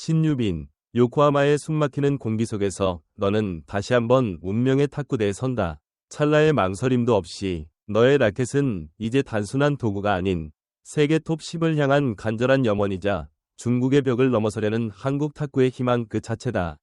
신유빈, 요코하마의 숨막히는 공기 속에서 너는 다시 한번 운명의 탁구대에 선다. 찰나의 망설임도 없이 너의 라켓은 이제 단순한 도구가 아닌 세계 톱 10을 향한 간절한 염원이자 중국의 벽을 넘어서려는 한국 탁구의 희망 그 자체다.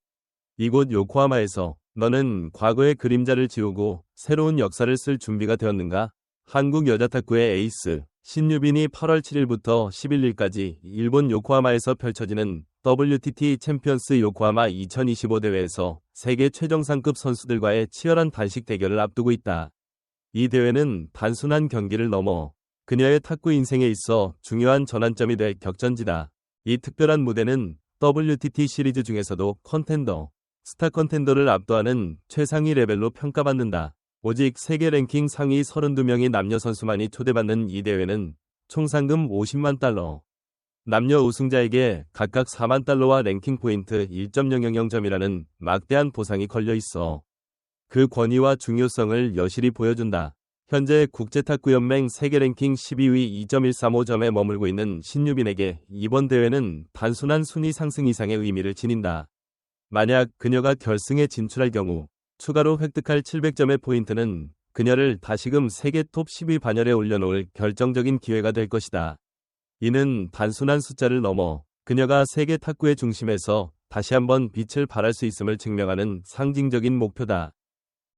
이곳 요코하마에서 너는 과거의 그림자를 지우고 새로운 역사를 쓸 준비가 되었는가? 한국 여자 탁구의 에이스 신유빈이 8월 7일부터 11일까지 일본 요코하마에서 펼쳐지는 WTT 챔피언스 요코하마 2025 대회에서 세계 최정상급 선수들과의 치열한 단식 대결을 앞두고 있다. 이 대회는 단순한 경기를 넘어 그녀의 탁구 인생에 있어 중요한 전환점이 될 격전지다. 이 특별한 무대는 WTT 시리즈 중에서도 컨텐더, 스타 컨텐더를 압도하는 최상위 레벨로 평가받는다. 오직 세계 랭킹 상위 32명의 남녀 선수만이 초대받는 이 대회는 총 상금 50만 달러, 남녀 우승자에게 각각 4만 달러와 랭킹 포인트 1.000점이라는 막대한 보상이 걸려 있어 그 권위와 중요성을 여실히 보여준다. 현재 국제탁구연맹 세계 랭킹 12위 2.135점에 머물고 있는 신유빈에게 이번 대회는 단순한 순위 상승 이상의 의미를 지닌다. 만약 그녀가 결승에 진출할 경우 추가로 획득할 700점의 포인트는 그녀를 다시금 세계 톱 10위 반열에 올려놓을 결정적인 기회가 될 것이다. 이는 단순한 숫자를 넘어 그녀가 세계 탁구의 중심에서 다시 한번 빛을 발할 수 있음을 증명하는 상징적인 목표다.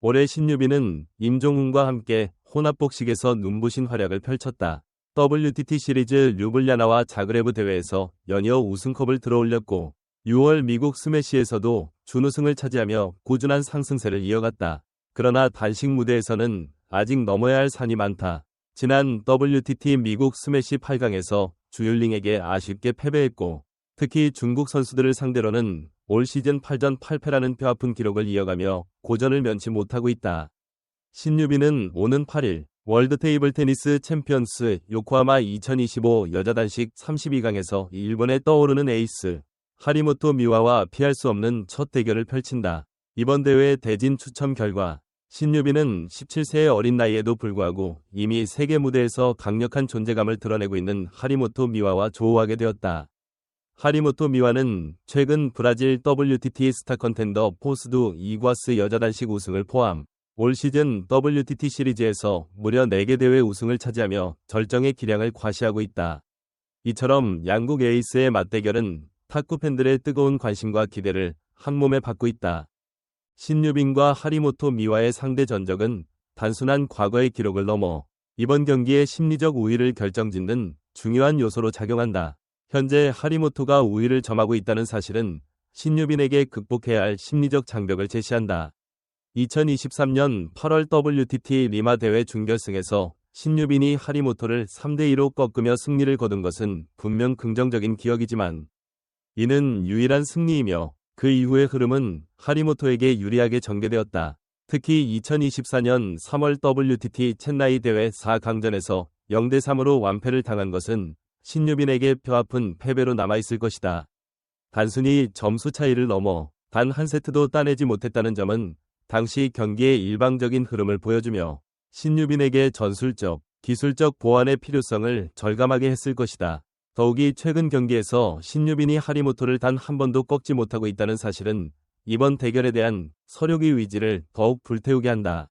올해 신유빈은 임종훈과 함께 혼합복식에서 눈부신 활약을 펼쳤다. WTT 시리즈 류블리아나와 자그레브 대회에서 연이어 우승컵을 들어올렸고 6월 미국 스매시에서도 준우승을 차지하며 꾸준한 상승세를 이어갔다. 그러나 단식 무대에서는 아직 넘어야 할 산이 많다. 지난 WTT 미국 스매시 8강에서 주율링에게 아쉽게 패배했고 특히 중국 선수들을 상대로는 올 시즌 8전 8패라는 뼈아픈 기록을 이어가며 고전을 면치 못하고 있다. 신유빈은 오는 8일 월드 테이블 테니스 챔피언스 요코하마 2025 여자 단식 32강에서 일본에 떠오르는 에이스 하리모토 미와와 피할 수 없는 첫 대결을 펼친다. 이번 대회 대진 추첨 결과 신유빈은 17세의 어린 나이에도 불구하고 이미 세계 무대에서 강력한 존재감을 드러내고 있는 하리모토 미와와 조우하게 되었다. 하리모토 미와는 최근 브라질 WTT 스타 컨텐더 포스두 이과스 여자 단식 우승을 포함 올 시즌 WTT 시리즈에서 무려 4개 대회 우승을 차지하며 절정의 기량을 과시하고 있다. 이처럼 양국 에이스의 맞대결은 탁구 팬들의 뜨거운 관심과 기대를 한몸에 받고 있다. 신유빈과 하리모토 미와의 상대 전적은 단순한 과거의 기록을 넘어 이번 경기의 심리적 우위를 결정짓는 중요한 요소로 작용한다. 현재 하리모토가 우위를 점하고 있다는 사실은 신유빈에게 극복해야 할 심리적 장벽을 제시한다. 2023년 8월 WTT 리마 대회 준결승에서 신유빈이 하리모토를 3대2로 꺾으며 승리를 거둔 것은 분명 긍정적인 기억이지만 이는 유일한 승리이며 그 이후의 흐름은 하리모토에게 유리하게 전개되었다. 특히 2024년 3월 WTT 첸나이 대회 4강전에서 0대3으로 완패를 당한 것은 신유빈에게 뼈아픈 패배로 남아있을 것이다. 단순히 점수 차이를 넘어 단 한 세트도 따내지 못했다는 점은 당시 경기의 일방적인 흐름을 보여주며 신유빈에게 전술적, 기술적 보완의 필요성을 절감하게 했을 것이다. 더욱이 최근 경기에서 신유빈이 하리모토를 단 한 번도 꺾지 못하고 있다는 사실은 이번 대결에 대한 서력의 의지를 더욱 불태우게 한다.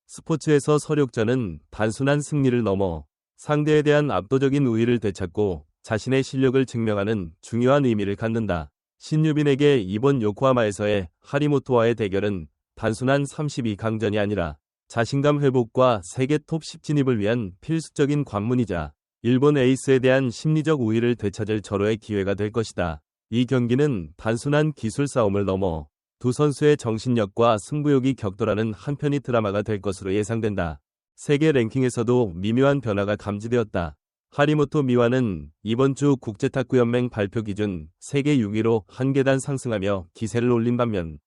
스포츠에서 서력전은 단순한 승리를 넘어 상대에 대한 압도적인 우위를 되찾고 자신의 실력을 증명하는 중요한 의미를 갖는다. 신유빈에게 이번 요코하마에서의 하리모토와의 대결은 단순한 32강전이 아니라 자신감 회복과 세계 톱 10 진입을 위한 필수적인 관문이자 일본 에이스에 대한 심리적 우위를 되찾을 절호의 기회가 될 것이다. 이 경기는 단순한 기술 싸움을 넘어 두 선수의 정신력과 승부욕이 격돌하는 한편의 드라마가 될 것으로 예상된다. 세계 랭킹에서도 미묘한 변화가 감지되었다. 하리모토 미와는 이번 주 국제탁구연맹 발표 기준 세계 6위로 한 계단 상승하며 기세를 올린 반면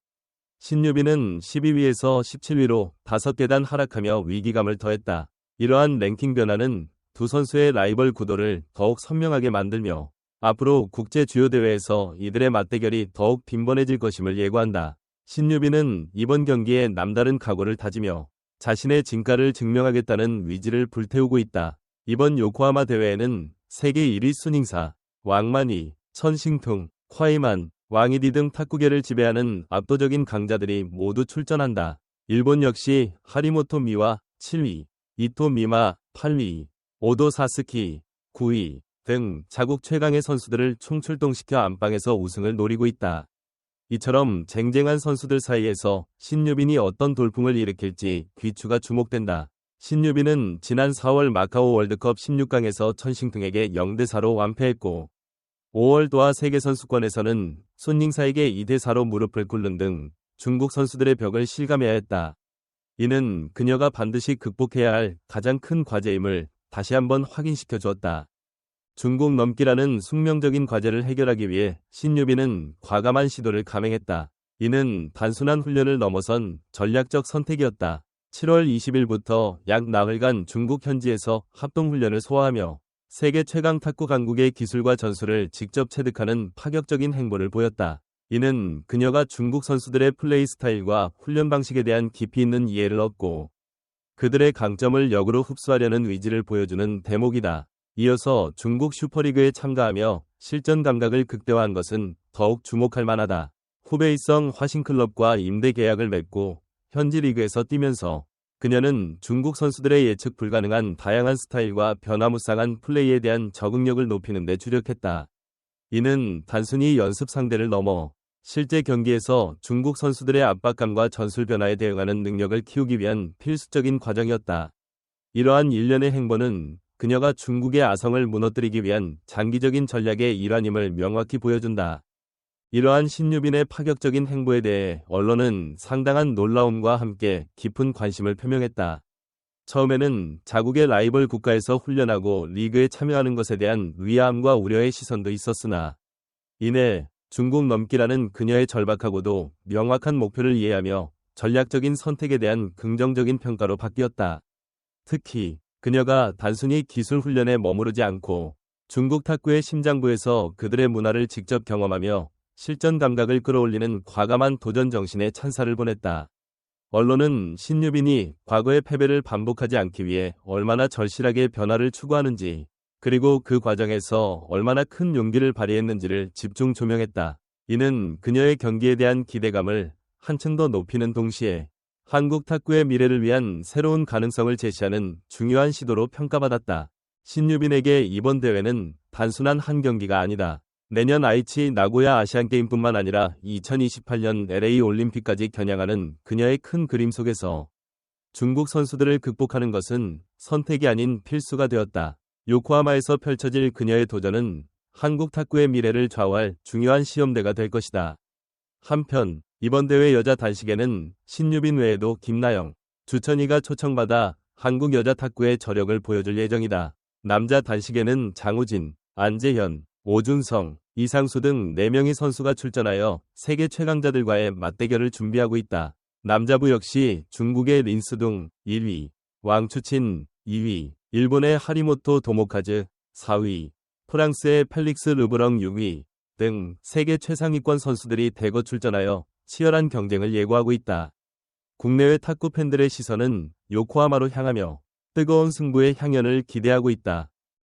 신유빈은 12위에서 17위로 5계단 하락하며 위기감을 더했다. 이러한 랭킹 변화는 두 선수의 라이벌 구도를 더욱 선명하게 만들며 앞으로 국제 주요 대회에서 이들의 맞대결이 더욱 빈번해질 것임을 예고한다. 신유빈은 이번 경기에 남다른 각오를 다지며 자신의 진가를 증명하겠다는 의지를 불태우고 있다. 이번 요코하마 대회에는 세계 1위 순잉사 왕만이, 천싱퉁, 콰이만, 왕이디 등 탁구계를 지배하는 압도적인 강자들이 모두 출전한다. 일본 역시 하리모토 미와 7위, 이토 미마 8위, 오도 사스키 9위 등 자국 최강의 선수들을 총출동시켜 안방에서 우승을 노리고 있다. 이처럼 쟁쟁한 선수들 사이에서 신유빈이 어떤 돌풍을 일으킬지 귀추가 주목된다. 신유빈은 지난 4월 마카오 월드컵 16강에서 천싱퉁에게 0대4로 완패했고 5월 도하 세계선수권에서는 손닝사에게 2대4로 무릎을 꿇는 등 중국 선수들의 벽을 실감해야 했다. 이는 그녀가 반드시 극복해야 할 가장 큰 과제임을 다시 한번 확인시켜 주었다. 중국 넘기라는 숙명적인 과제를 해결하기 위해 신유빈은 과감한 시도를 감행했다. 이는 단순한 훈련을 넘어선 전략적 선택이었다. 7월 20일부터 약 나흘간 중국 현지에서 합동훈련을 소화하며 세계 최강 탁구 강국의 기술과 전술을 직접 체득하는 파격적인 행보를 보였다. 이는 그녀가 중국 선수들의 플레이 스타일과 훈련 방식에 대한 깊이 있는 이해를 얻고 그들의 강점을 역으로 흡수하려는 의지를 보여주는 대목이다. 이어서 중국 슈퍼리그에 참가하며 실전 감각을 극대화한 것은 더욱 주목할 만하다. 후베이성 화신클럽과 임대 계약을 맺고 현지 리그에서 뛰면서 그녀는 중국 선수들의 예측 불가능한 다양한 스타일과 변화무쌍한 플레이에 대한 적응력을 높이는 데 주력했다. 이는 단순히 연습 상대를 넘어 실제 경기에서 중국 선수들의 압박감과 전술 변화에 대응하는 능력을 키우기 위한 필수적인 과정이었다. 이러한 일련의 행보는 그녀가 중국의 아성을 무너뜨리기 위한 장기적인 전략의 일환임을 명확히 보여준다. 이러한 신유빈의 파격적인 행보에 대해 언론은 상당한 놀라움과 함께 깊은 관심을 표명했다. 처음에는 자국의 라이벌 국가에서 훈련하고 리그에 참여하는 것에 대한 위암과 우려의 시선도 있었으나 이내 중국 넘기라는 그녀의 절박하고도 명확한 목표를 이해하며 전략적인 선택에 대한 긍정적인 평가로 바뀌었다. 특히 그녀가 단순히 기술 훈련에 머무르지 않고 중국 탁구의 심장부에서 그들의 문화를 직접 경험하며 실전 감각을 끌어올리는 과감한 도전 정신에 찬사를 보냈다. 언론은 신유빈이 과거의 패배를 반복하지 않기 위해 얼마나 절실하게 변화를 추구하는지 그리고 그 과정에서 얼마나 큰 용기를 발휘했는지를 집중 조명했다. 이는 그녀의 경기에 대한 기대감을 한층 더 높이는 동시에 한국 탁구의 미래를 위한 새로운 가능성을 제시하는 중요한 시도로 평가받았다. 신유빈에게 이번 대회는 단순한 한 경기가 아니다. 내년 아이치 나고야 아시안게임뿐만 아니라 2028년 LA 올림픽까지 겨냥하는 그녀의 큰 그림 속에서 중국 선수들을 극복하는 것은 선택이 아닌 필수가 되었다. 요코하마에서 펼쳐질 그녀의 도전은 한국 탁구의 미래를 좌우할 중요한 시험대가 될 것이다. 한편 이번 대회 여자 단식에는 신유빈 외에도 김나영, 주천희가 초청받아 한국 여자 탁구의 저력을 보여줄 예정이다. 남자 단식에는 장우진, 안재현, 오준성, 이상수 등 4명의 선수가 출전하여 세계 최강자들과의 맞대결을 준비하고 있다. 남자부 역시 중국의 린스둥 1위, 왕추친 2위, 일본의 하리모토 도모카즈 4위, 프랑스의 펠릭스 르브렁 6위 등 세계 최상위권 선수들이 대거 출전하여 치열한 경쟁을 예고하고 있다. 국내외 탁구 팬들의 시선은 요코하마로 향하며 뜨거운 승부의 향연을 기대하고 있다.